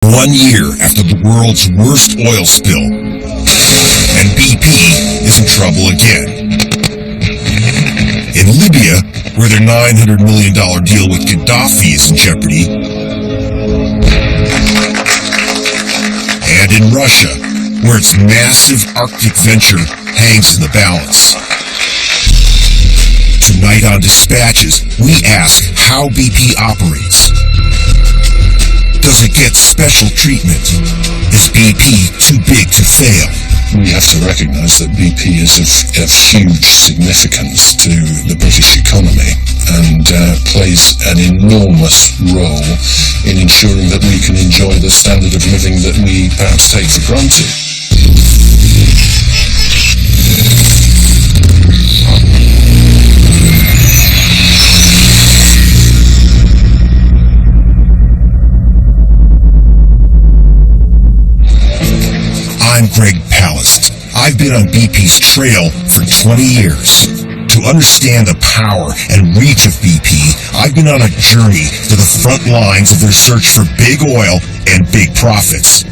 1 year after the world's worst oil spill, and BP is in trouble again. In Libya, where their $900 million deal with Gaddafi is in jeopardy, and in Russia, where its massive Arctic venture hangs in the balance. Tonight on Dispatches, we ask how BP operates. Does it get special treatment? Is BP too big to fail? We have to recognise that BP is of huge significance to the British economy and plays an enormous role in ensuring that we can enjoy the standard of living that we perhaps take for granted. I'm Greg Palast. I've been on BP's trail for 20 years. To understand the power and reach of BP, I've been on a journey to the front lines of their search for big oil and big profits.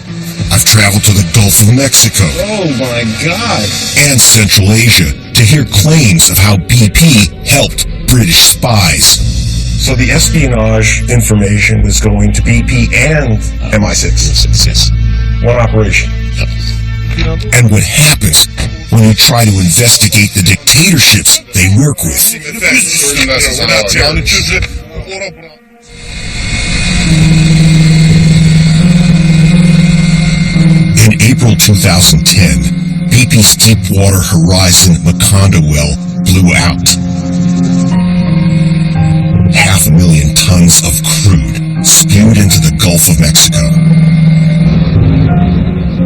I've traveled to the Gulf of Mexico. Oh my God! And Central Asia to hear claims of how BP helped British spies. So the espionage information was going to BP and MI6. Yes. One operation. And what happens when you try to investigate the dictatorships they work with. In April 2010, BP's Deepwater Horizon Macondo well blew out. 500,000 tons of crude spewed into the Gulf of Mexico.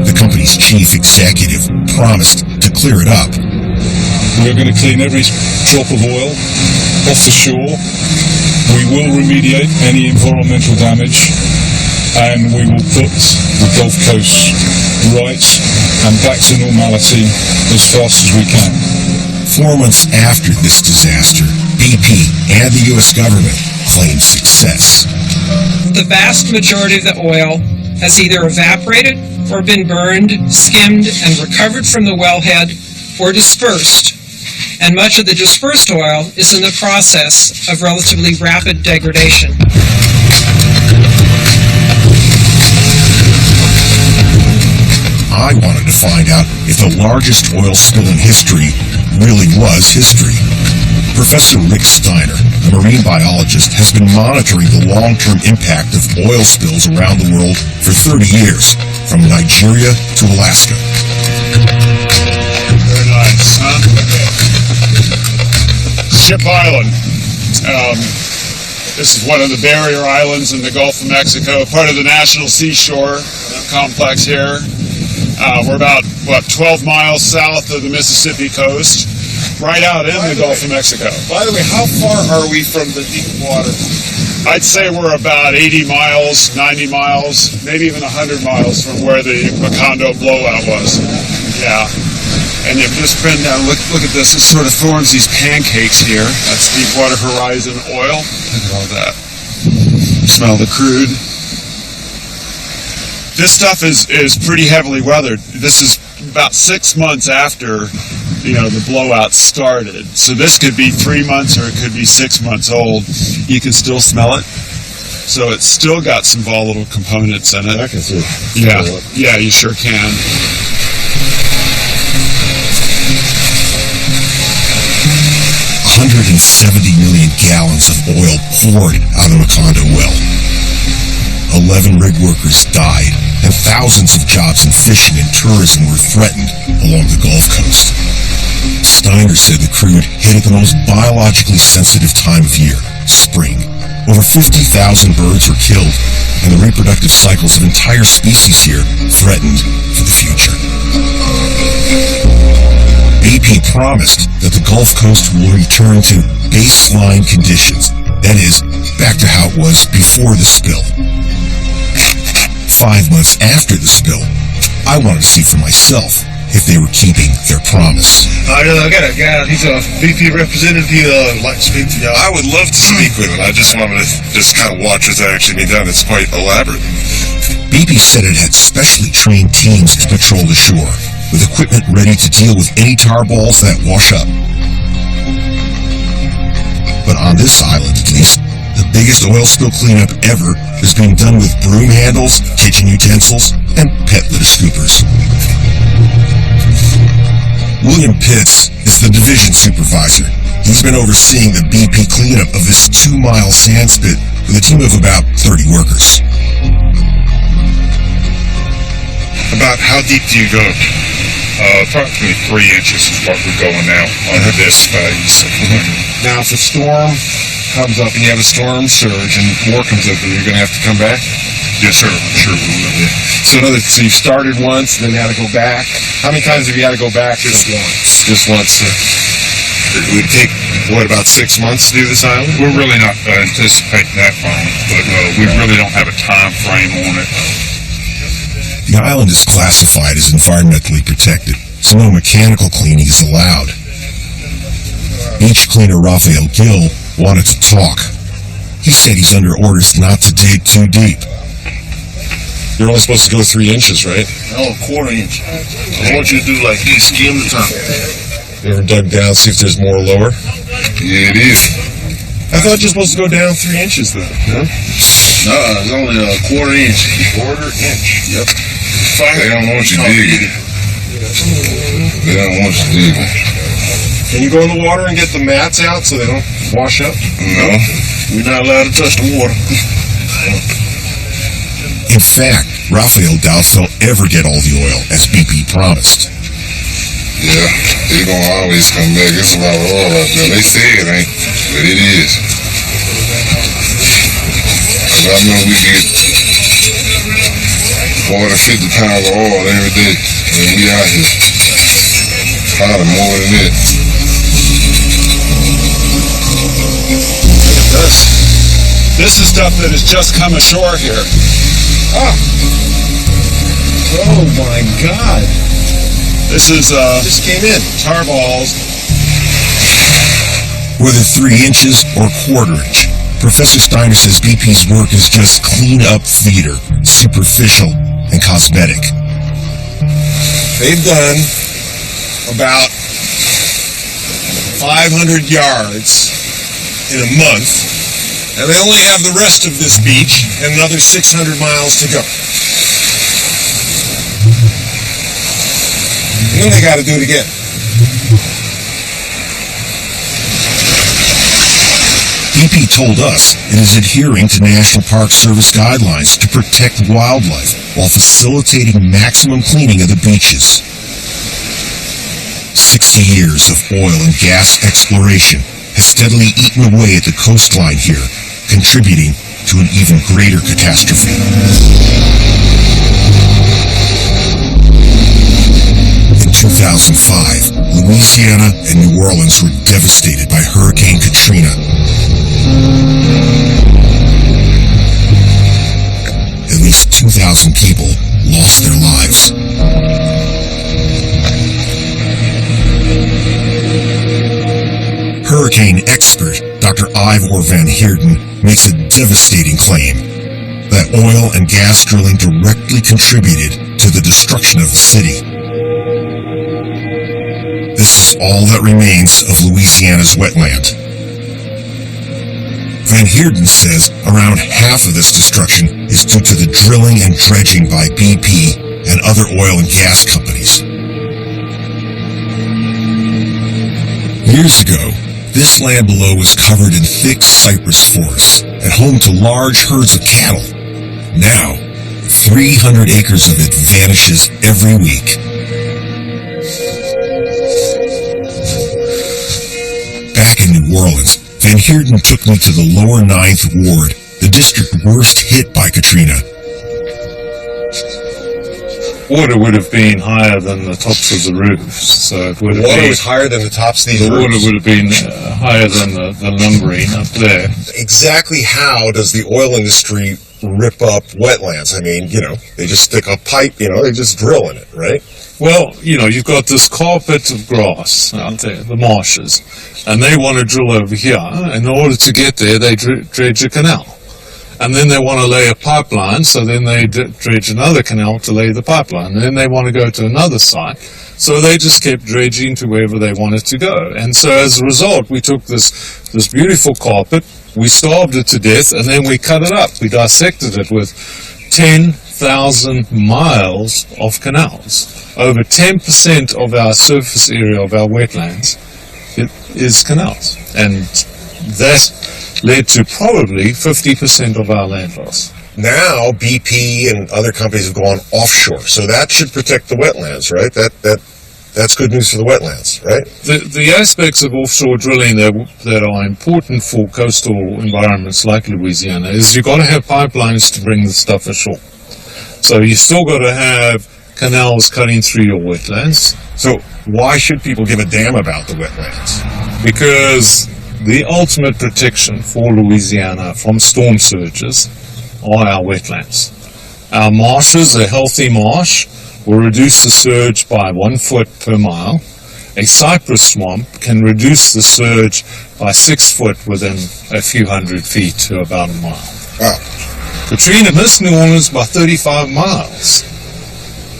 The company's chief executive promised to clear it up. We're going to clean every drop of oil off the shore. We will remediate any environmental damage, and we will put the Gulf Coast right and back to normality as fast as we can. 4 months after this disaster, BP and the U.S. government claimed success. The vast majority of the oil has either evaporated or been burned, skimmed, and recovered from the wellhead or dispersed. And much of the dispersed oil is in the process of relatively rapid degradation. I wanted to find out if the largest oil spill in history really was history. Professor Rick Steiner, a marine biologist, has been monitoring the long-term impact of oil spills around the world for 30 years, from Nigeria to Alaska. Very nice, huh? Ship Island. This is one of the barrier islands in the Gulf of Mexico, part of the National Seashore Complex here. We're about, 12 miles south of the Mississippi coast, right out in the Gulf of Mexico. By the way, how far are we from the deep water? I'd say we're about 80 miles, 90 miles, maybe even 100 miles from where the Macondo blowout was. Yeah. And if you just bend down, look at this. It sort of forms these pancakes here. That's Deepwater Horizon oil. Look at all that. Smell the crude. This stuff is pretty heavily weathered. This is about 6 months after, the blowout started. So this could be 3 months or it could be 6 months old. You can still smell it. So it's still got some volatile components in it. I can see. Yeah, you sure can. 170 million gallons of oil poured out of the Macondo well. 11 rig workers died, and thousands of jobs in fishing and tourism were threatened along the Gulf Coast. Steiner said the crude hit at the most biologically sensitive time of year, spring. Over 50,000 birds were killed, and the reproductive cycles of entire species here threatened for the future. BP promised that the Gulf Coast will return to baseline conditions, that is, back to how it was before the spill. 5 months after the spill, I wanted to see for myself if they were keeping their promise. I got a guy, he's a VP representative, he'd like to speak to y'all. I would love to speak with him. I just wanted to kind of watch what's actually being done. It's quite elaborate. BP said it had specially trained teams to patrol the shore, with equipment ready to deal with any tar balls that wash up. But on this island, at least, the biggest oil spill cleanup ever is being done with broom handles, kitchen utensils, and pet litter scoopers. William Pitts is the division supervisor. He's been overseeing the BP cleanup of this 2-mile sand spit with a team of about 30 workers. About how deep do you go? Approximately 3 inches is what we're going now under this phase. Now, if a storm comes up and you have a storm surge and more comes up, you're going to have to come back? Yes, sir. Sure we will. Yeah. So you started once, then you had to go back. How many times have you had to go back? Just once. Just once. It would take, about 6 months to do this island? We're really not anticipating that long, but we really don't have a time frame on it. The island is classified as environmentally protected, so no mechanical cleaning is allowed. Beach cleaner Raphael Gill wanted to talk. He said he's under orders not to dig too deep. You're only supposed to go 3 inches, right? No, 1/4 inch. I want you to do like this, skim the top. You ever dug down, see if there's more lower? Yeah, it is. I thought you're supposed to go down 3 inches, though. Huh? No, it's only a 1/4 inch. 1/4 inch. Yep. They don't want you digging. They don't want you digging. Can you go in the water and get the mats out so they don't wash up? No. We're not allowed to touch the water. In fact, Raphael doubts they'll ever get all the oil, as BP promised. Yeah, it's gonna always come back. It's a lot of oil out there. They say it ain't, but it is. 'Cause I know we get 40, 50 pounds of oil every day, and we out here. Probably more than that. This is stuff that has just come ashore here. Oh my God! This is Just came in. tar balls. Whether 3 inches or 1/4 inch, Professor Steiner says BP's work is just clean-up theater, superficial and cosmetic. They've done about 500 yards in a month, and they only have the rest of this beach and another 600 miles to go. And then they got to do it again. BP told us it is adhering to National Park Service guidelines to protect wildlife while facilitating maximum cleaning of the beaches. 60 years of oil and gas exploration has steadily eaten away at the coastline here, contributing to an even greater catastrophe. In 2005, Louisiana and New Orleans were devastated by Hurricane Katrina. At least 2,000 people lost their lives. Hurricane expert Dr. Ivor Van Heerden makes a devastating claim that oil and gas drilling directly contributed to the destruction of the city. This is all that remains of Louisiana's wetland. Van Heerden says around half of this destruction is due to the drilling and dredging by BP and other oil and gas companies. Years ago, this land below was covered in thick cypress forests and home to large herds of cattle. Now, 300 acres of it vanishes every week. Back in New Orleans, Van Heerden took me to the lower 9th Ward, the district worst hit by Katrina. Water would have been higher than the tops of the roofs, so it would have Water been, was higher than the tops of these the water roofs. would have been higher than the lumbering up there. Exactly how does the oil industry rip up wetlands? I mean, they just stick a pipe, they just drill in it, right? Well, you've got this carpet of grass out there, the marshes, and they want to drill over here. In order to get there, they dredge a canal. And then they want to lay a pipeline, so then they dredge another canal to lay the pipeline. And then they want to go to another site. So they just kept dredging to wherever they wanted to go. And so as a result, we took this beautiful carpet, we starved it to death, and then we cut it up. We dissected it with 10,000 miles of canals. Over 10% of our surface area of our wetlands is canals. And that led to probably 50% of our land loss. Now BP and other companies have gone offshore, so that should protect the wetlands, right? That's good news for the wetlands, right? The aspects of offshore drilling that are important for coastal environments like Louisiana is you've got to have pipelines to bring the stuff ashore. So you still got to have canals cutting through your wetlands. So why should people give a damn about the wetlands? Because the ultimate protection for Louisiana from storm surges are our wetlands. Our marshes, a healthy marsh, will reduce the surge by 1 foot per mile. A cypress swamp can reduce the surge by 6 foot within a few hundred feet to about a mile. Wow. Katrina missed New Orleans by 35 miles.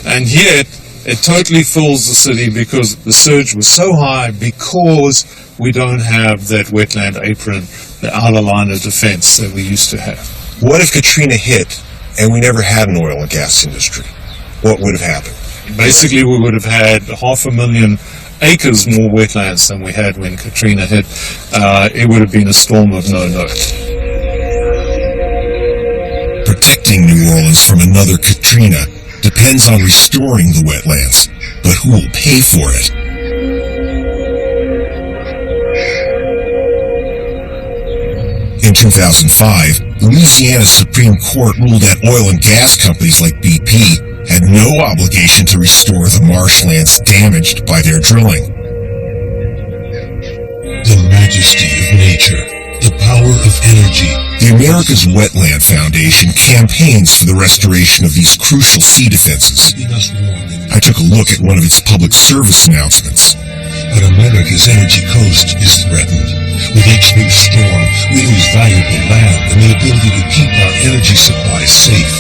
And yet, it totally fills the city because the surge was so high because we don't have that wetland apron, the outer line of defense that we used to have. What if Katrina hit and we never had an oil and gas industry? What would have happened? Basically, we would have had 500,000 acres more wetlands than we had when Katrina hit. It would have been a storm of no note. Protecting New Orleans from another Katrina depends on restoring the wetlands, but who will pay for it? In 2005, Louisiana's Supreme Court ruled that oil and gas companies like BP had no obligation to restore the marshlands damaged by their drilling. The majesty of nature, the power of energy. The America's Wetland Foundation campaigns for the restoration of these crucial sea defenses. I took a look at one of its public service announcements. But America's energy coast is threatened. With each new storm, we lose valuable land and the ability to keep our energy supplies safe.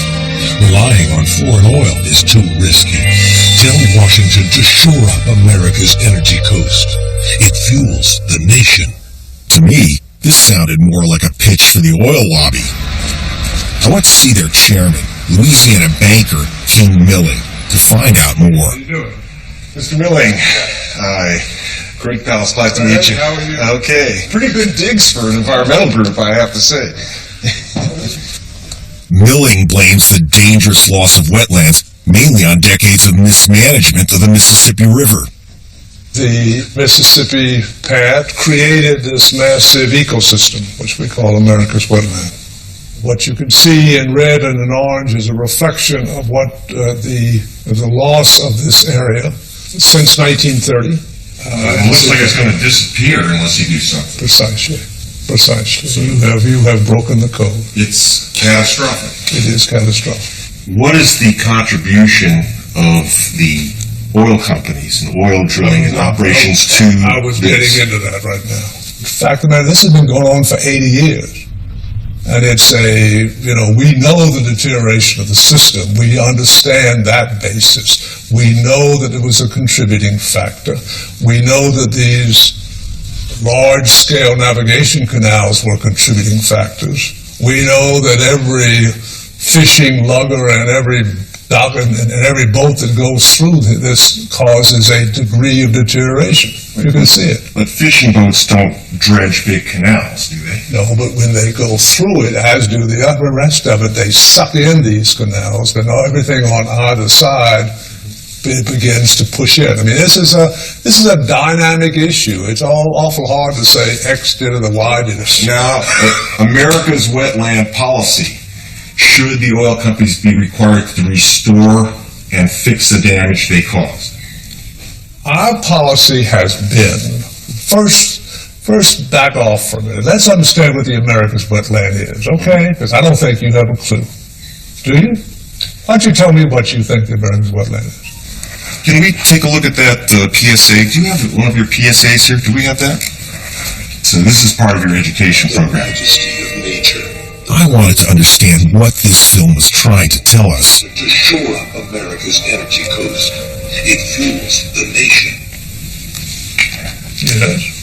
Relying on foreign oil is too risky. Tell Washington to shore up America's energy coast. It fuels the nation. To me, this sounded more like a pitch for the oil lobby. I went to see their chairman, Louisiana banker King Milling, to find out more. How you doing? Mr. Milling, hi. Great pal, it's glad to meet you. How are you? Okay. Pretty good digs for an environmental group, I have to say. Milling blames the dangerous loss of wetlands mainly on decades of mismanagement of the Mississippi River. The Mississippi Path created this massive ecosystem, which we call America's wetland. What you can see in red and in orange is a reflection of what the loss of this area since 1930. It looks like it's going to disappear unless you do something. Precisely. You have broken the code. It's catastrophic. It is catastrophic. What is the contribution of the oil companies and oil drilling and operations to I was this? getting into that right now. In fact, this has been going on for 80 years. And it's we know the deterioration of the system. We understand that basis. We know that it was a contributing factor. We know that these large-scale navigation canals were contributing factors. We know that every fishing lugger and every dock and every boat that goes through this causes a degree of deterioration. You can see it. But fishing boats don't dredge big canals, do they? No, but when they go through it, as do the upper rest of it, they suck in these canals, and everything on either side begins to push in. This is a dynamic issue. It's awful hard to say X did it or Y did it. Now, America's wetland policy, should the oil companies be required to restore and fix the damage they caused? Our policy has been, first back off for a minute. Let's understand what the America's wetland is, okay? Because I don't think you have a clue. Do you? Why don't you tell me what you think the America's wetland is? Can we take a look at that PSA? Do you have one of your PSAs here? Do we have that? So this is part of your education program. The majesty of nature, I wanted to understand what this film was trying to tell us. To shore up America's energy coast, it fuels the nation. Yes.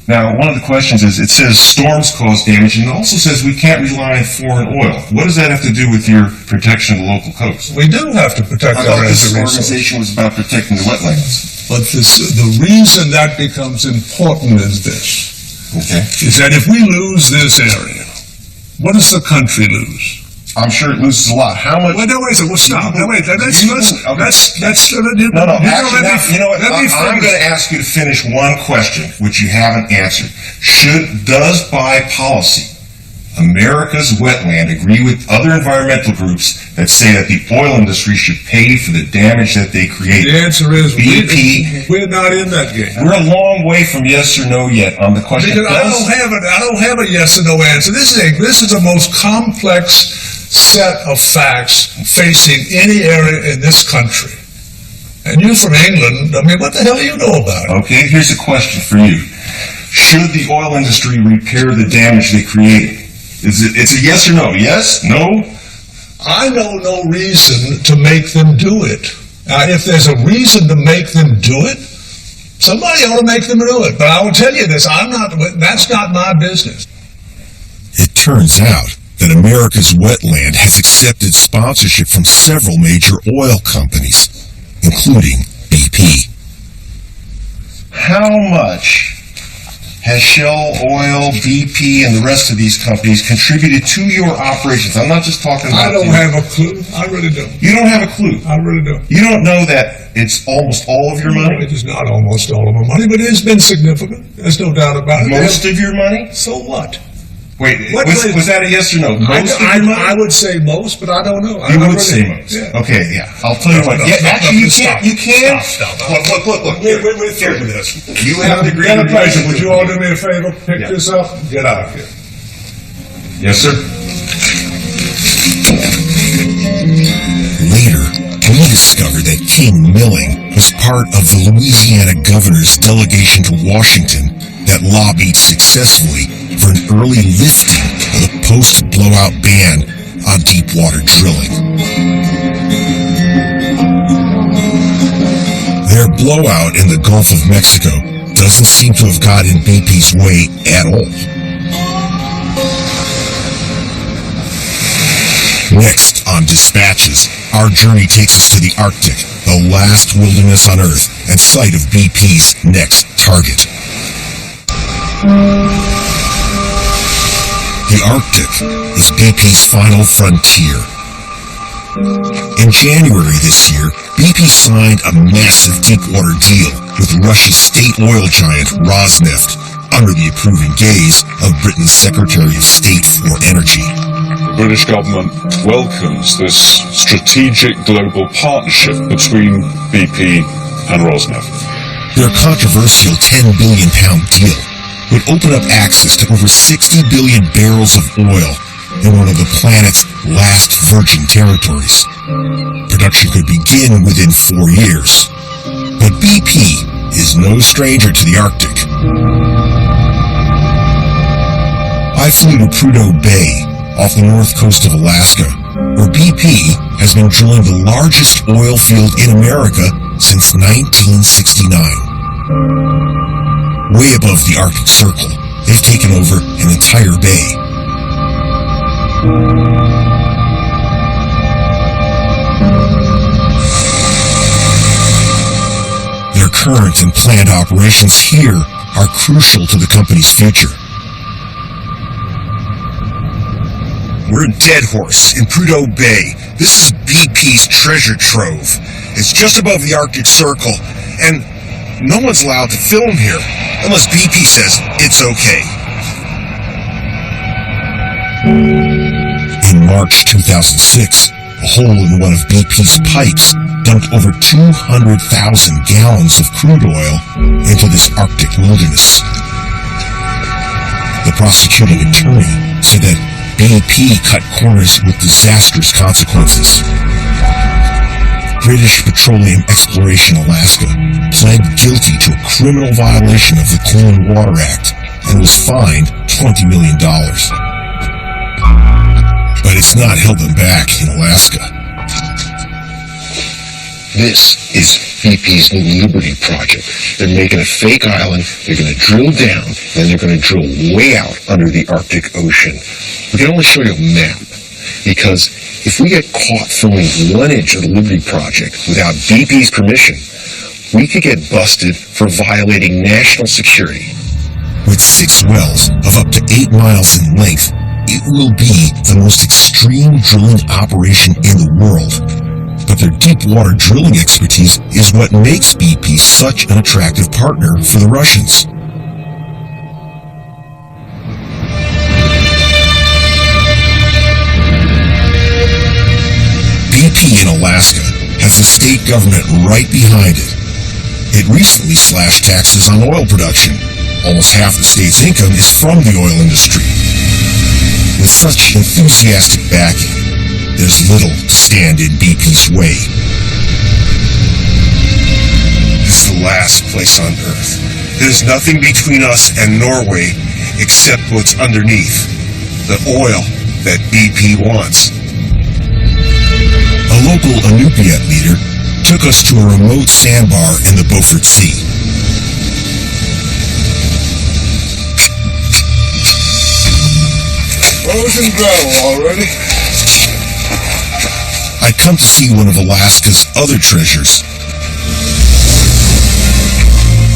Now, one of the questions is, it says storms cause damage, and it also says we can't rely on foreign oil. What does that have to do with your protection of the local coast? We do have to protect I our thought this reservoirs. organization was about protecting the wetlands. But the reason that becomes important is this, Okay. is that if we lose this area, what does the country lose? I'm sure it loses a lot. How much? Wait, no, wait a second. Well, stop. No, wait. Let's No, actually, you know what? I'm going to ask you to finish one question, which you haven't answered. Does by policy America's wetland agree with other environmental groups that say that the oil industry should pay for the damage that they create? The answer is BP. We're not in that game. We're a long way from yes or no yet on the question. Because I don't have a yes or no answer. This is the most complex set of facts facing any area in this country. And you from England, I mean, what the hell do you know about it? Okay, here's a question for you. Should the oil industry repair the damage they created? It's a yes or no. Yes? No? I know no reason to make them do it. Now, if there's a reason to make them do it, somebody ought to make them do it. But I will tell you this, that's not my business. It turns out that America's wetland has accepted sponsorship from several major oil companies, including BP. How much has Shell Oil, BP, and the rest of these companies contributed to your operations? I'm not just talking about... I don't have a clue. I really don't. You don't have a clue? I really don't. You don't know that it's almost all of your money? It is not almost all of my money, but it has been significant. There's no doubt about it. Most of your money? So what? Wait, was that a yes or no? Most of your money? I would say most, but I don't know. You would say most. Yeah. Okay, yeah. I'll tell you what. Actually, you can't. Stop. Look. We're through with this. You have a degree. Would you all do me a favor? Pick this up and get out of here. Yes, sir. Later, we discovered that King Milling was part of the Louisiana governor's delegation to Washington that lobbied successfully for an early lifting of the post-blowout ban on deep-water drilling. Their blowout in the Gulf of Mexico doesn't seem to have got in BP's way at all. Next on Dispatches, our journey takes us to the Arctic, the last wilderness on Earth and site of BP's next target. The Arctic is BP's final frontier. In January this year, BP signed a massive deepwater deal with Russia's state oil giant Rosneft under the approving gaze of Britain's Secretary of State for Energy. The British government welcomes this strategic global partnership between BP and Rosneft. Their controversial £10 billion deal would open up access to over 60 billion barrels of oil in one of the planet's last virgin territories. Production could begin within 4 years. But BP is no stranger to the Arctic. I flew to Prudhoe Bay, off the north coast of Alaska, where BP has been drilling the largest oil field in America since 1969. Way above the Arctic Circle, they've taken over an entire bay. Their current and planned operations here are crucial to the company's future. We're in Dead Horse in Prudhoe Bay. This is BP's treasure trove. It's just above the Arctic Circle, and no one's allowed to film here, unless BP says it's okay. In March 2006, a hole in one of BP's pipes dumped over 200,000 gallons of crude oil into this Arctic wilderness. The prosecuting attorney said that BP cut corners with disastrous consequences. British Petroleum Exploration Alaska pled guilty to a criminal violation of the Clean Water Act and was fined $20 million. But it's not held them back in Alaska. This is BP's new Liberty project. They're making a fake island, they're going to drill down, then they're going to drill way out under the Arctic Ocean. We can only show you a map, because if we get caught filming 1 inch of the Liberty project without BP's permission, we could get busted for violating national security. With 6 wells of up to 8 miles in length, it will be the most extreme drilling operation in the world. But their deep water drilling expertise is what makes BP such an attractive partner for the Russians. BP in Alaska has the state government right behind it. It recently slashed taxes on oil production. Almost half the state's income is from the oil industry. With such enthusiastic backing, there's little to stand in BP's way. This is the last place on Earth. There's nothing between us and Norway except what's underneath. The oil that BP wants. A local Inupiat leader took us to a remote sandbar in the Beaufort Sea. Frozen gravel already? I'd come to see one of Alaska's other treasures.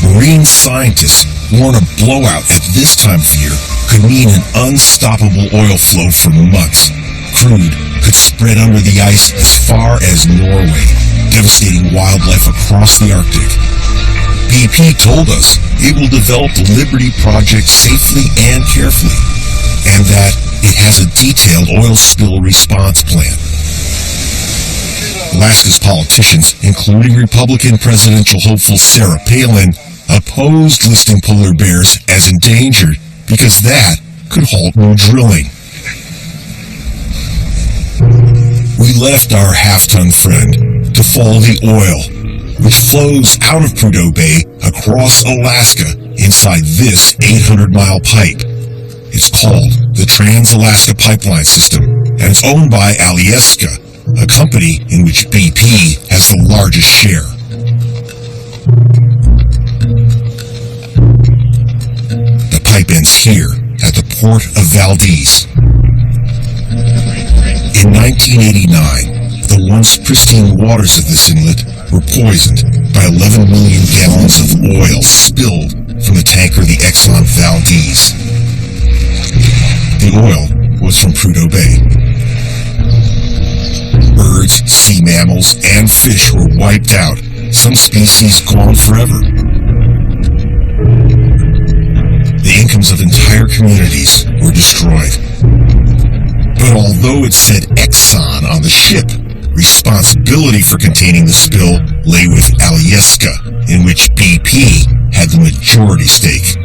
Marine scientists warn a blowout at this time of year could mean an unstoppable oil flow for months. Crude could spread under the ice as far as Norway, devastating wildlife across the Arctic. BP told us it will develop the Liberty project safely and carefully, and that it has a detailed oil spill response plan. Alaska's politicians, including Republican presidential hopeful Sarah Palin, opposed listing polar bears as endangered because that could halt new drilling. We left our half-ton friend to follow the oil, which flows out of Prudhoe Bay across Alaska inside this 800-mile pipe. It's called the Trans-Alaska Pipeline System, and it's owned by Alyeska, a company in which BP has the largest share. The pipe ends here at the port of Valdez. In 1989, the once pristine waters of this inlet were poisoned by 11 million gallons of oil spilled from the tanker the Exxon Valdez. The oil was from Prudhoe Bay. Birds, sea mammals, and fish were wiped out, some species gone forever. The incomes of entire communities were destroyed. But although it said Exxon on the ship, responsibility for containing the spill lay with Alyeska, in which BP had the majority stake.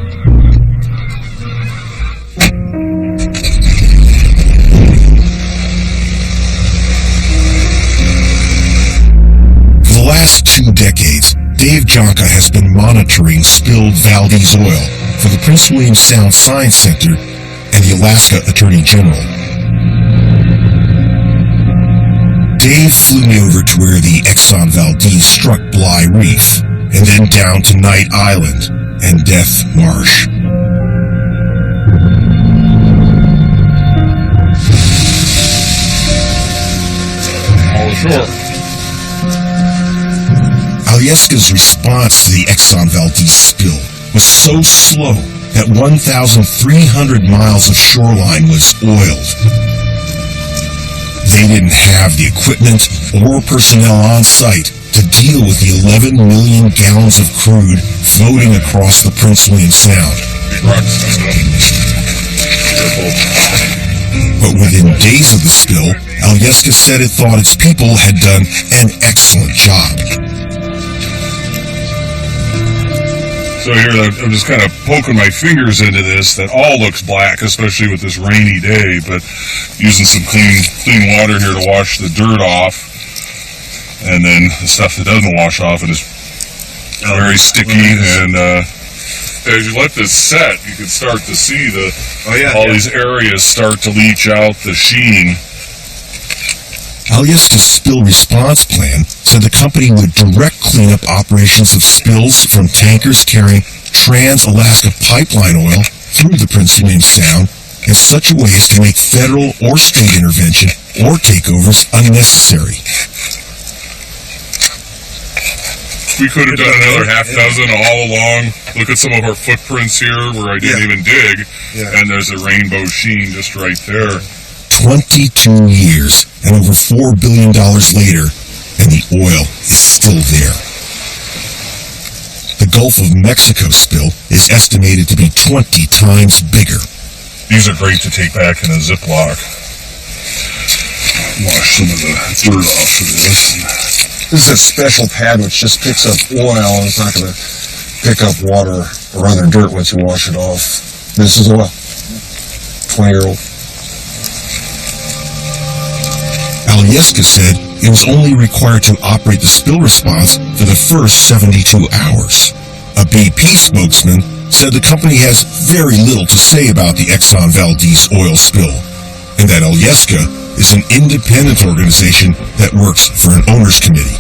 For the last 2 decades, Dave Jonka has been monitoring spilled Valdez oil for the Prince William Sound Science Center and the Alaska Attorney General. Dave flew me over to where the Exxon Valdez struck Bly Reef, and then down to Knight Island and Death Marsh. All ashore. Alyeska's response to the Exxon Valdez spill was so slow that 1,300 miles of shoreline was oiled. They didn't have the equipment or personnel on site to deal with the 11 million gallons of crude floating across the Prince William Sound. But within days of the spill, Alyeska said it thought its people had done an excellent job. So here, I'm just kind of poking my fingers into this. That all looks black, especially with this rainy day, but using some clean water here to wash the dirt off. And then the stuff that doesn't wash off, it is very sticky. And as you let this set, you can start to see all these areas start to leach out the sheen. Alyeska's spill response plan said the company would direct cleanup operations of spills from tankers carrying Trans-Alaska pipeline oil through the Prince William Sound in such a way as to make federal or state intervention or takeovers unnecessary. We could have done another half dozen all along. Look at some of our footprints here where I didn't even dig, and there's a rainbow sheen just right there. 22 years and over $4 billion later, and the oil is still there. The Gulf of Mexico spill is estimated to be 20 times bigger. These are great to take back in a Ziploc. Wash some of the dirt off of this. This is a special pad which just picks up oil, and it's not going to pick up water or other dirt once you wash it off. This is oil. 20-year-old. Alyeska said it was only required to operate the spill response for the first 72 hours. A BP spokesman said the company has very little to say about the Exxon Valdez oil spill, and that Alyeska is an independent organization that works for an owners committee.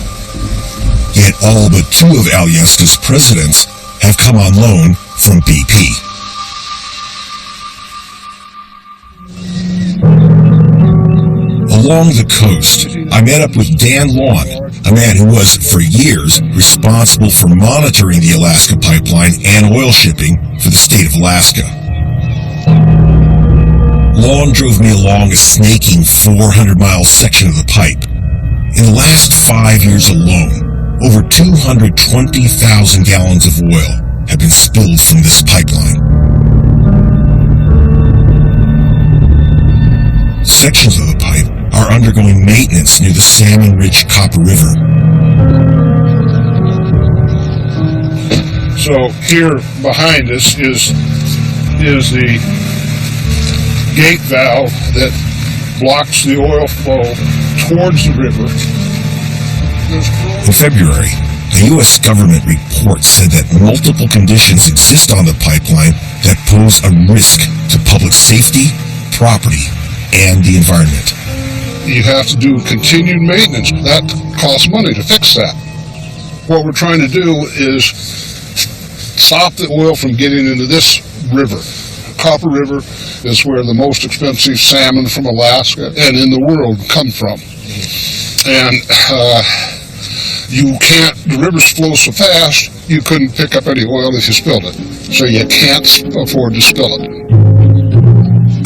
Yet all but two of Alyeska's presidents have come on loan from BP. Along the coast, I met up with Dan Lawn, a man who was, for years, responsible for monitoring the Alaska pipeline and oil shipping for the state of Alaska. Lawn drove me along a snaking 400-mile section of the pipe. In the last 5 years alone, over 220,000 gallons of oil have been spilled from this pipeline. Sections of the pipe are undergoing maintenance near the salmon-rich Copper River. So here behind us is the gate valve that blocks the oil flow towards the river. In February, a U.S. government report said that multiple conditions exist on the pipeline that pose a risk to public safety, property, and the environment. You have to do continued maintenance. That costs money to fix that. What we're trying to do is stop the oil from getting into this river. Copper River is where the most expensive salmon from Alaska and in the world come from. And the rivers flow so fast, you couldn't pick up any oil if you spilled it. So you can't afford to spill it.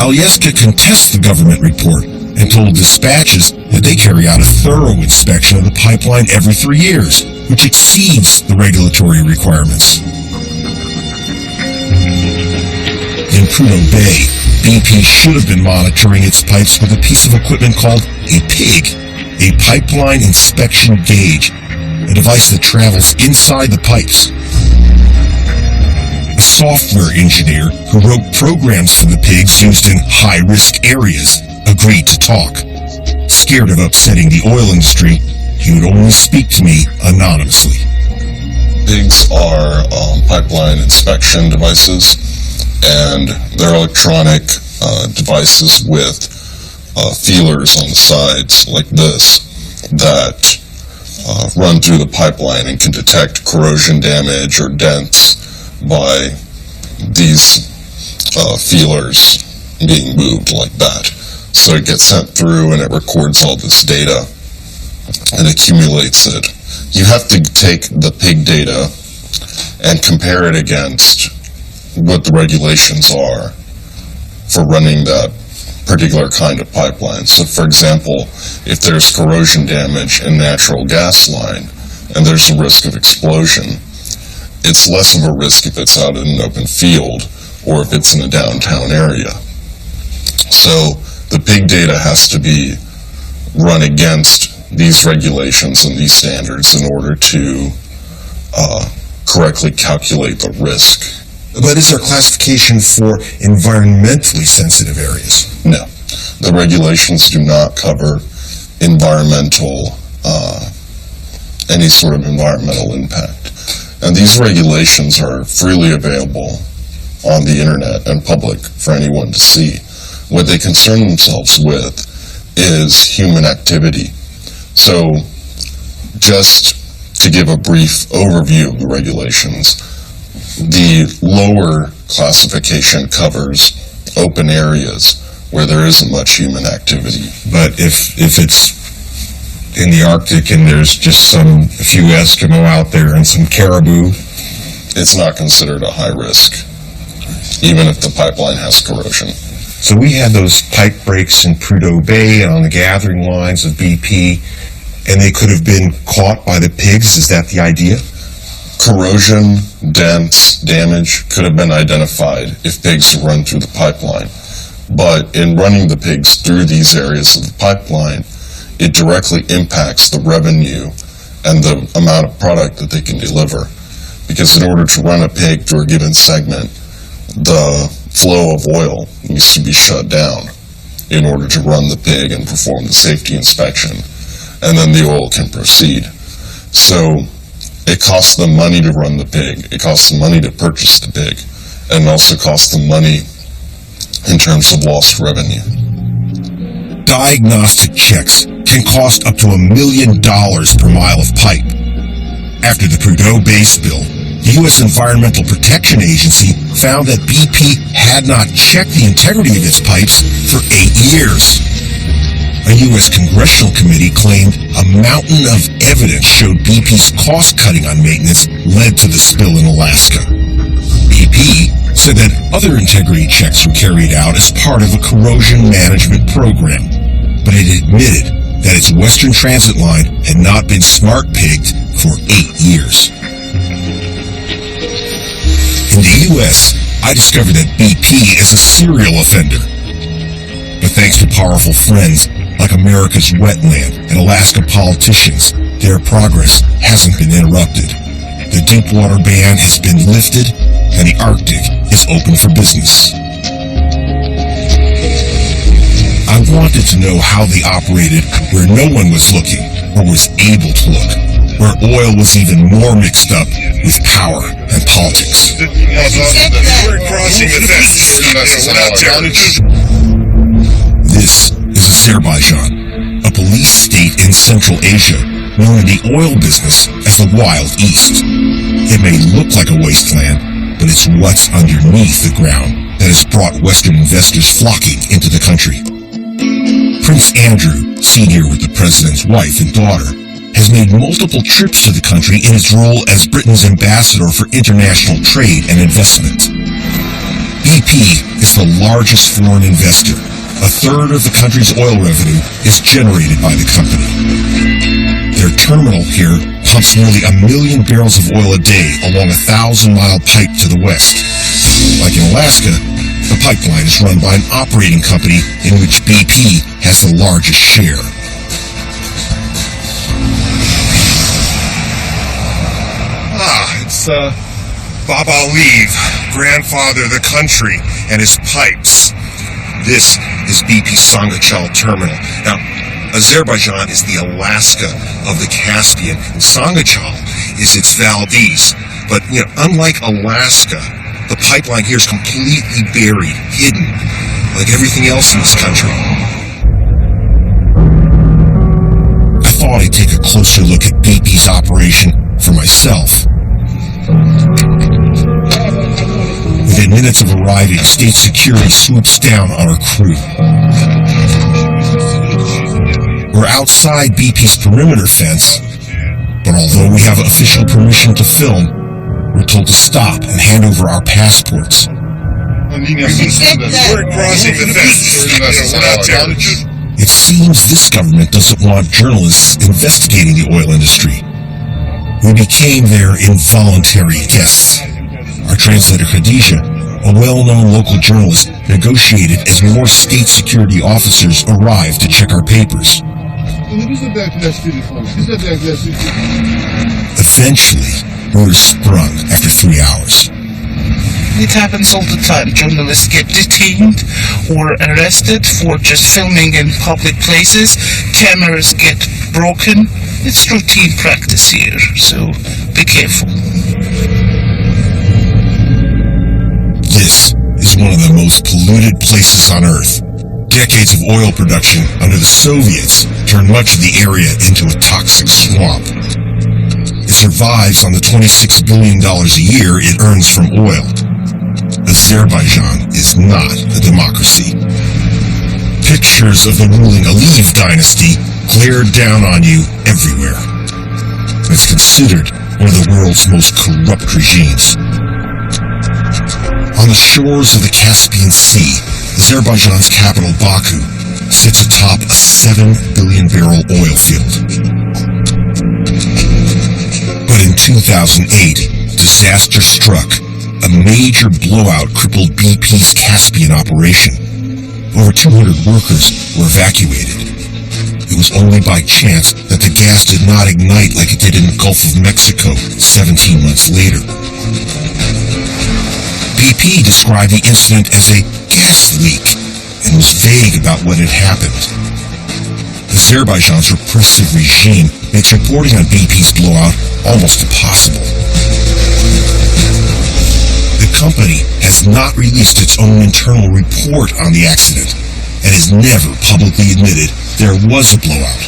Alyeska contests the government report and told dispatches that they carry out a thorough inspection of the pipeline every 3 years, which exceeds the regulatory requirements. In Prudhoe Bay, BP should have been monitoring its pipes with a piece of equipment called a PIG, a pipeline inspection gauge, a device that travels inside the pipes. A software engineer who wrote programs for the pigs used in high-risk areas agreed to talk. Scared of upsetting the oil industry, he would only speak to me anonymously. PIGs are pipeline inspection devices, and they're electronic devices with feelers on the sides like this that run through the pipeline and can detect corrosion damage or dents by these feelers being moved like that. So it gets sent through and it records all this data and accumulates it. You have to take the PIG data and compare it against what the regulations are for running that particular kind of pipeline. So for example, if there's corrosion damage in natural gas line and there's a risk of explosion, it's less of a risk if it's out in an open field or if it's in a downtown area. So the PIG data has to be run against these regulations and these standards in order to correctly calculate the risk. But is there classification for environmentally sensitive areas? No. The regulations do not cover environmental, any sort of environmental impact. And these regulations are freely available on the internet and public for anyone to see. What they concern themselves with is human activity. So, just to give a brief overview of the regulations, the lower classification covers open areas where there isn't much human activity. But if it's in the Arctic and there's just a few Eskimo out there and some caribou, it's not considered a high risk, even if the pipeline has corrosion. So we had those pipe breaks in Prudhoe Bay and on the gathering lines of BP, and they could have been caught by the pigs. Is that the idea? Corrosion, dents, damage could have been identified if pigs run through the pipeline. But in running the pigs through these areas of the pipeline, it directly impacts the revenue and the amount of product that they can deliver. Because in order to run a pig through a given segment, the flow of oil needs to be shut down in order to run the pig and perform the safety inspection. And then the oil can proceed. So it costs them money to run the pig, it costs them money to purchase the pig, and it also costs them money in terms of lost revenue. Diagnostic checks can cost up to $1 million per mile of pipe. After the Prudhoe Bay spill, the U.S. Environmental Protection Agency found that BP had not checked the integrity of its pipes for 8 years. A U.S. congressional committee claimed a mountain of evidence showed BP's cost-cutting on maintenance led to the spill in Alaska. BP said that other integrity checks were carried out as part of a corrosion management program, but it admitted that its Western Transit line had not been smart-pigged for 8 years. In the U.S., I discovered that BP is a serial offender. But thanks to powerful friends like America's Wetland and Alaska politicians, their progress hasn't been interrupted. The deepwater ban has been lifted, and the Arctic is open for business. I wanted to know how they operated where no one was looking or was able to look, where oil was even more mixed up with power and politics. We're crossing the fence. This is Azerbaijan, a police state in Central Asia, known in the oil business as the Wild East. It may look like a wasteland, but it's what's underneath the ground that has brought Western investors flocking into the country. Prince Andrew, senior with the president's wife and daughter, has made multiple trips to the country in his role as Britain's ambassador for international trade and investment. BP is the largest foreign investor. A third of the country's oil revenue is generated by the company. Their terminal here pumps nearly 1 million barrels of oil a day along a 1,000-mile pipe to the west. Like in Alaska, the pipeline is run by an operating company in which BP has the largest share. It's Baba Aliyev, grandfather of the country, and his pipes. This is BP's Sangachal terminal. Now, Azerbaijan is the Alaska of the Caspian, and Sangachal is its Valdez. But, unlike Alaska, the pipeline here is completely buried, hidden, like everything else in this country. I thought I'd take a closer look at BP's operation for myself. Within minutes of arriving, state security swoops down on our crew. We're outside BP's perimeter fence, but although we have official permission to film, we're told to stop and hand over our passports. We're crossing the fence. It seems this government doesn't want journalists investigating the oil industry. We became their involuntary guests. Our translator Khadija, a well-known local journalist, negotiated as more state security officers arrived to check our papers. Eventually, we were sprung after 3 hours. It happens all the time. Journalists get detained or arrested for just filming in public places. Cameras get broken. It's routine practice here, so be careful. This is one of the most polluted places on Earth. Decades of oil production under the Soviets turned much of the area into a toxic swamp. It survives on the $26 billion a year it earns from oil. Azerbaijan is not a democracy. Pictures of the ruling Aliyev dynasty glare down on you everywhere. It's considered one of the world's most corrupt regimes. On the shores of the Caspian Sea, Azerbaijan's capital Baku sits atop a 7 billion barrel oil field. But in 2008, disaster struck. A major blowout crippled BP's Caspian operation. Over 200 workers were evacuated. It was only by chance that the gas did not ignite like it did in the Gulf of Mexico 17 months later. BP described the incident as a gas leak and was vague about what had happened. Azerbaijan's repressive regime makes reporting on BP's blowout almost impossible. The company has not released its own internal report on the accident and has never publicly admitted there was a blowout.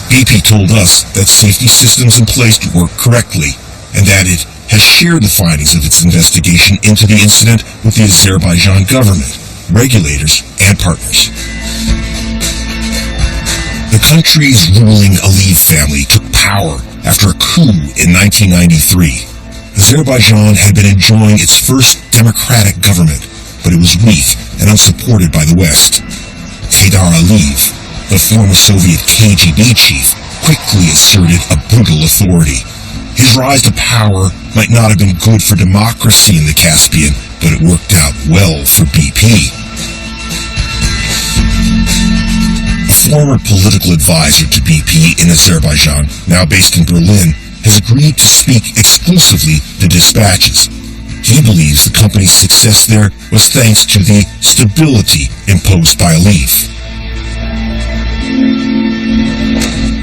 BP told us that safety systems in place work correctly and that it has shared the findings of its investigation into the incident with the Azerbaijan government, regulators, and partners. The country's ruling Aliyev family took power after a coup in 1993. Azerbaijan had been enjoying its first democratic government, but it was weak and unsupported by the West. Heydar Aliyev, the former Soviet KGB chief, quickly asserted a brutal authority. His rise to power might not have been good for democracy in the Caspian, but it worked out well for BP. A former political advisor to BP in Azerbaijan, now based in Berlin, has agreed to speak exclusively to Dispatches. He believes the company's success there was thanks to the stability imposed by Aliyev.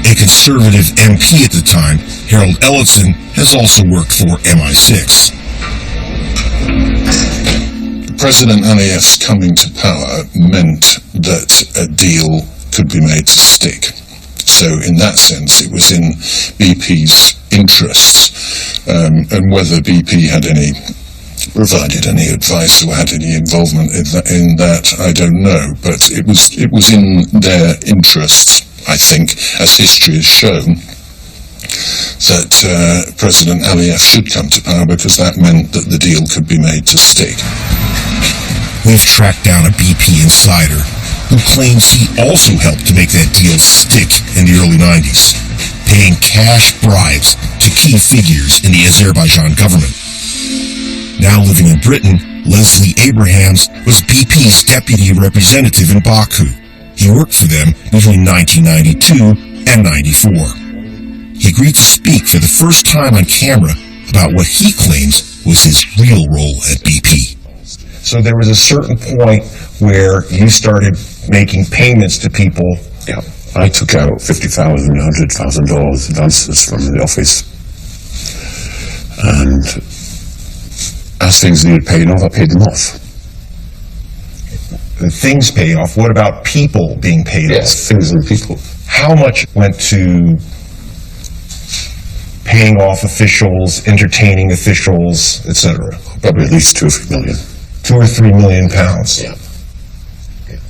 A conservative MP at the time, Harold Ellison, has also worked for MI6. President Aliyev's coming to power meant that a deal could be made to stick. So in that sense, it was in BP's interests, and whether BP had provided any advice or had any involvement in that, I don't know. But it was in their interests, I think, as history has shown, that President Aliyev should come to power because that meant that the deal could be made to stick. We've tracked down a BP insider who claims he also helped to make that deal stick in the early 90s, paying cash bribes to key figures in the Azerbaijan government. Now living in Britain, Leslie Abrahams was BP's deputy representative in Baku. He worked for them between 1992 and 94. He agreed to speak for the first time on camera about what he claims was his real role at BP. So there was a certain point where you started making payments to people. Yeah, I took out $50,000, $100,000 advances from the office. And as things needed paying off, I paid them off. The things paid off. What about people being paid off? Yes, things and people. How much went to paying off officials, entertaining officials, etc.? Probably at least 2 or 3 million. 2 or 3 million pounds. Yeah.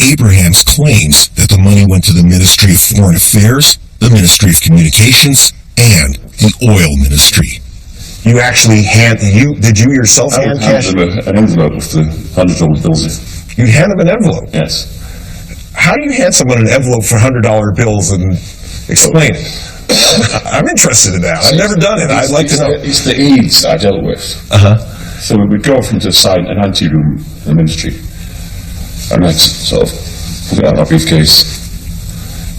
Abrahams claims that the money went to the Ministry of Foreign Affairs, the Ministry of Communications, and the Oil Ministry. You actually did you yourself hand cash? I would hand them an envelope of the $100 bills. You'd hand them an envelope? Yes. How do you hand someone an envelope for $100 bills and explain it? I'm interested in that. I've never done it. I'd like to know. It's the aides I dealt with. So we would go from to sign an ante-room in the ministry. And I'd sort of put it out of our briefcase.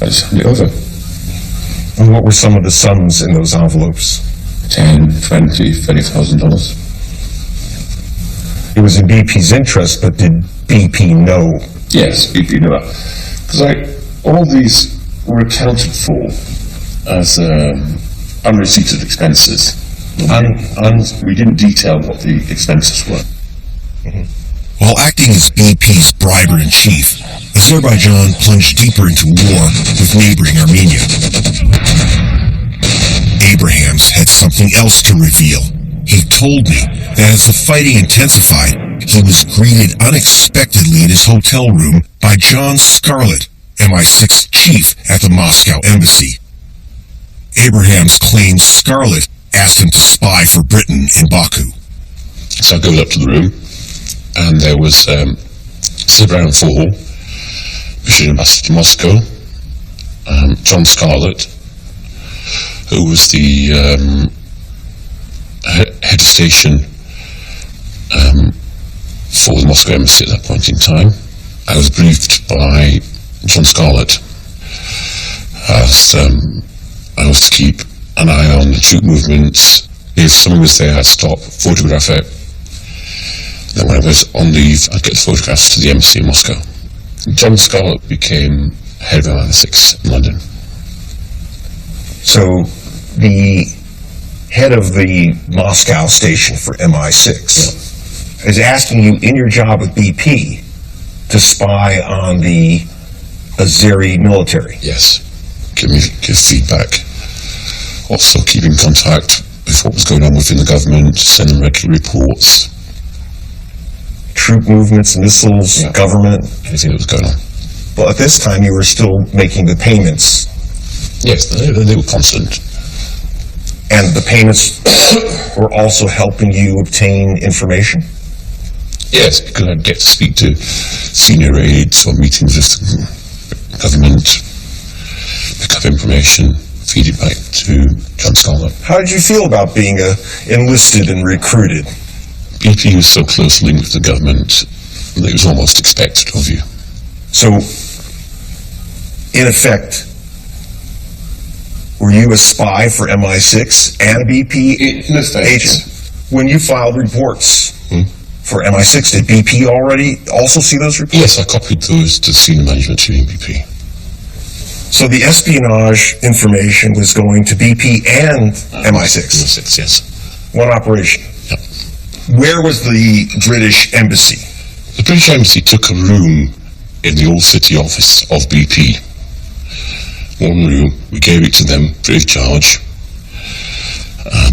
I'd hand it over. And what were some of the sums in those envelopes? $10,000, $20,000, $30,000. It was in BP's interest, but did BP know? Yes, BP knew that. Because all these were accounted for as unreceipted expenses. We didn't detail what the expenses were. While acting as BP's briber-in-chief, Azerbaijan plunged deeper into war with neighboring Armenia. Abrahams had something else to reveal. He told me that as the fighting intensified, he was greeted unexpectedly in his hotel room by John Scarlett, MI6 chief at the Moscow embassy. Abrahams claims Scarlett asked him to spy for Britain in Baku. So I go up to the room, and there was Sir Brown Fall, British Ambassador to Moscow, John Scarlett, who was the head of station for the Moscow embassy at that point in time. I was briefed by John Scarlett as I was to keep an eye on the troop movements. If someone was there, I'd stop, photograph it. Then when I was on leave, I'd get the photographs to the embassy in Moscow. John Scarlett became head of MI6 in London. So the head of the Moscow station for MI6 is asking you in your job with BP to spy on the Azeri military. Yes. Give feedback. Also keep in contact with what was going on within the government, send them regular reports. Troop movements, missiles, government. Anything that was going on. Well, at this time you were still making the payments. Yes, they were constant. And the payments were also helping you obtain information? Yes, because I'd get to speak to senior aides or meetings with the government, pick up information, feed it back to John Scarlett. How did you feel about being enlisted and recruited? BP was so closely linked with the government that it was almost expected of you. So, in effect, were you a spy for MI6 and a BP agent? When you filed reports for MI6, did BP already also see those reports? Yes, I copied those to senior management team in BP. So the espionage information was going to BP and MI6? MI6, yes. One operation? Yep. Where was the British embassy? The British embassy took a room in the old city office of BP. One room, we gave it to them free of charge.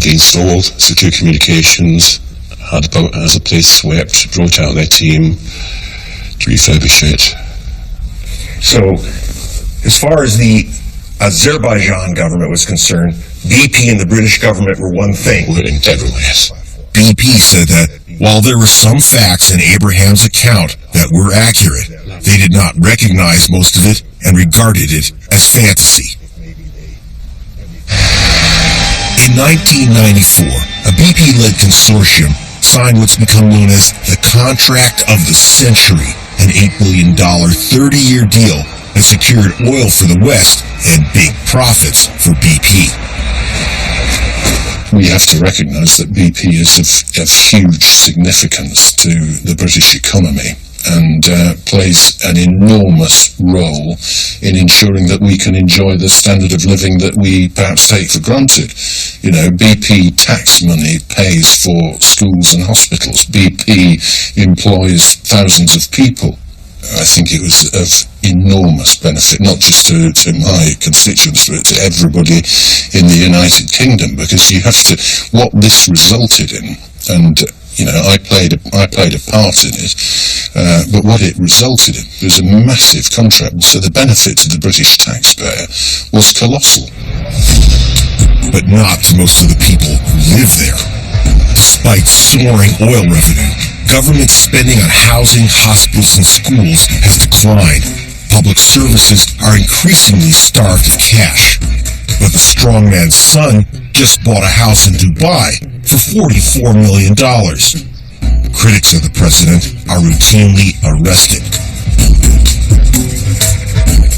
They installed secure communications, had a place swept, brought out their team to refurbish it. So, as far as the Azerbaijan government was concerned, BP and the British government were one thing. We're integral, yes. BP said that while there were some facts in Abraham's account that were accurate, they did not recognize most of it and regarded it as fantasy. In 1994, a BP-led consortium signed what's become known as the Contract of the Century, an $8 billion 30-year deal that secured oil for the West and big profits for BP. We have to recognise that BP is of huge significance to the British economy and plays an enormous role in ensuring that we can enjoy the standard of living that we perhaps take for granted. You know, BP tax money pays for schools and hospitals. BP employs thousands of people. I think it was of enormous benefit, not just to my constituents, but to everybody in the United Kingdom, because you have to, what this resulted in, and you know, I played a part in it, but what it resulted in was a massive contract, so the benefit to the British taxpayer was colossal. But not to most of the people who live there. Despite soaring oil revenue, government spending on housing, hospitals, and schools has declined. Public services are increasingly starved of cash. But the strongman's son just bought a house in Dubai for $44 million. Critics of the president are routinely arrested.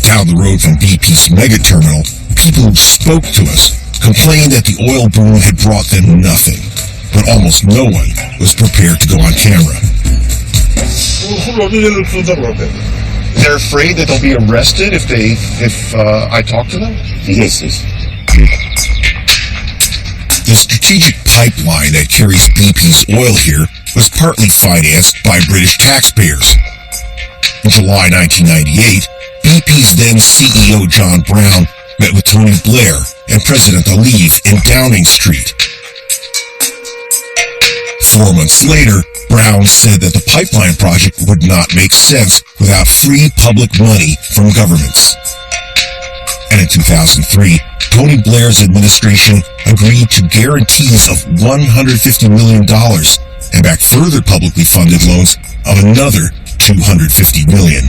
Down the road from BP's mega terminal, people who spoke to us complained that the oil boom had brought them nothing. But almost no one was prepared to go on camera. They're afraid that they'll be arrested if I talk to them? Yes. The strategic pipeline that carries BP's oil here was partly financed by British taxpayers. In July 1998, BP's then CEO John Brown met with Tony Blair and President Aliyev in Downing Street. 4 months later, Brown said that the pipeline project would not make sense without free public money from governments. And in 2003, Tony Blair's administration agreed to guarantees of $150 million and back further publicly funded loans of another $250 million.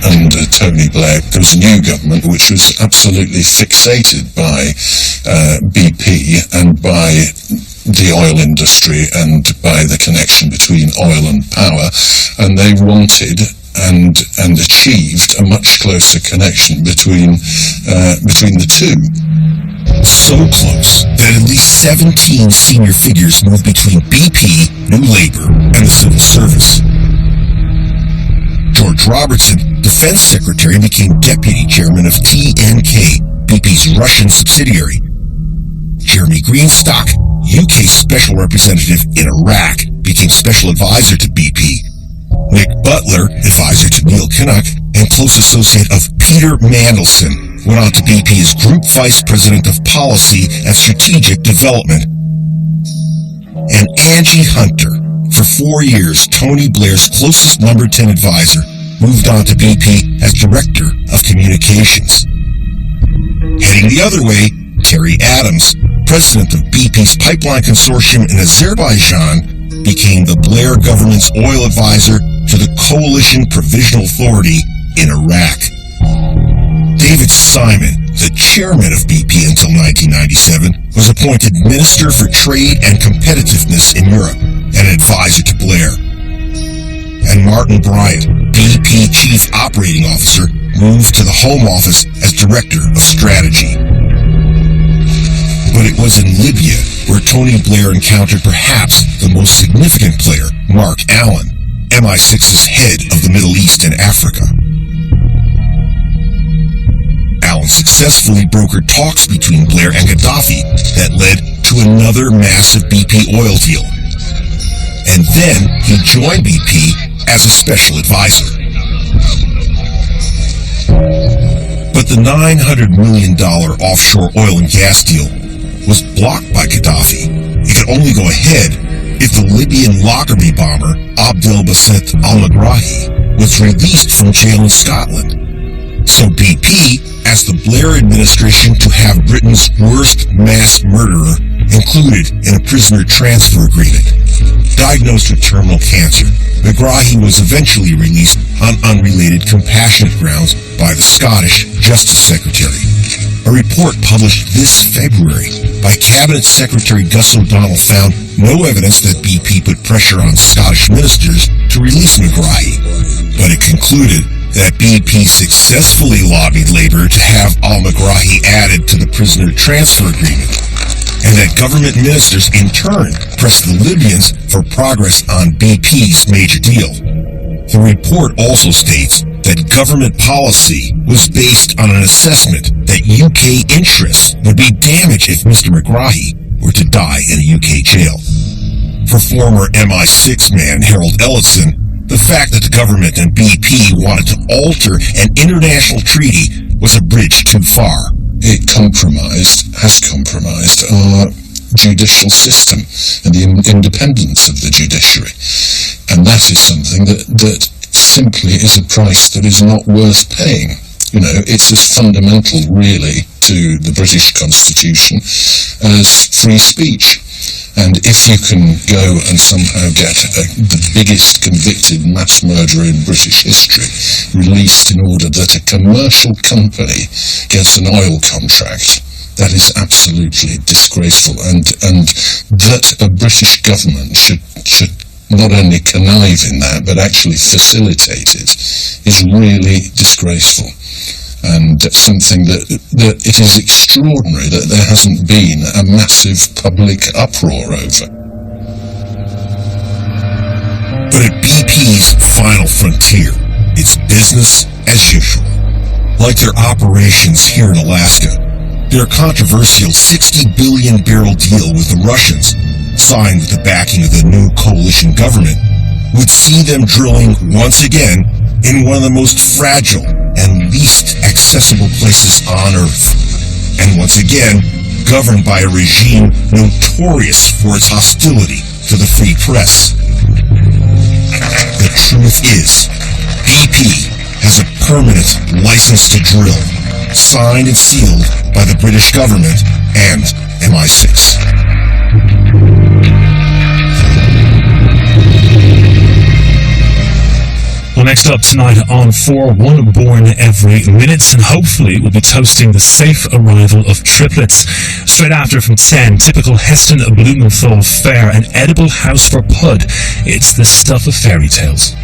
Under Tony Blair, there was a new government which was absolutely fixated by BP and by the oil industry and by the connection between oil and power, and they wanted and achieved a much closer connection between the two. So close that at least 17 senior figures moved between BP, New Labour, and the civil service. George Robertson, Defense Secretary, became Deputy Chairman of TNK, BP's Russian subsidiary. Jeremy Greenstock, UK Special Representative in Iraq, became Special Advisor to BP. Nick Butler, advisor to Neil Kinnock, and close associate of Peter Mandelson, went on to BP as Group Vice President of Policy and Strategic Development. And Angie Hunter, for 4 years, Tony Blair's closest number 10 advisor, moved on to BP as Director of Communications. Heading the other way, Terry Adams, President of BP's Pipeline Consortium in Azerbaijan, became the Blair government's oil advisor to the Coalition Provisional Authority in Iraq. David Simon, the chairman of BP until 1997, was appointed Minister for Trade and Competitiveness in Europe and advisor to Blair. And Martin Bryant, BP Chief Operating Officer, moved to the Home Office as Director of Strategy. But it was in Libya where Tony Blair encountered perhaps the most significant player, Mark Allen, MI6's head of the Middle East and Africa. Allen successfully brokered talks between Blair and Gaddafi that led to another massive BP oil deal. And then he joined BP as a special advisor. But the $900 million offshore oil and gas deal was blocked by Gaddafi. It could only go ahead if the Libyan Lockerbie bomber Abdel Basset al-Megrahi was released from jail in Scotland. So BP asked the Blair administration to have Britain's worst mass murderer included in a prisoner transfer agreement. Diagnosed with terminal cancer, Megrahi was eventually released on unrelated compassionate grounds by the Scottish Justice Secretary. A report published this February by Cabinet Secretary Gus O'Donnell found no evidence that BP put pressure on Scottish ministers to release Megrahi, but it concluded that BP successfully lobbied Labour to have al-Megrahi added to the prisoner transfer agreement, and that government ministers in turn pressed the Libyans for progress on BP's major deal. The report also states that government policy was based on an assessment that UK interests would be damaged if Mr. Megrahi were to die in a UK jail. For former MI6 man Harold Ellison, the fact that the government and BP wanted to alter an international treaty was a bridge too far. It has compromised our judicial system and the independence of the judiciary. And that is something that simply is a price that is not worth paying. You know, it's as fundamental, really, to the British Constitution as free speech. And if you can go and somehow get the biggest convicted mass murderer in British history released in order that a commercial company gets an oil contract, that is absolutely disgraceful. And that a British government should not only connive in that, but actually facilitate it, is really disgraceful. And something that it is extraordinary that there hasn't been a massive public uproar over. But at BP's final frontier, it's business as usual. Like their operations here in Alaska, Their controversial 60 billion barrel deal with the Russians, signed with the backing of the new coalition government, would see them drilling once again in one of the most fragile and least accessible places on Earth, and once again governed by a regime notorious for its hostility to the free press. The truth is, BP has a permanent license to drill, signed and sealed by the British government and MI6. Well, next up tonight on 4, one born every minute, and hopefully we'll be toasting the safe arrival of triplets. Straight after from 10, typical Heston Blumenthal fare, an edible house for Pud. It's the stuff of fairy tales.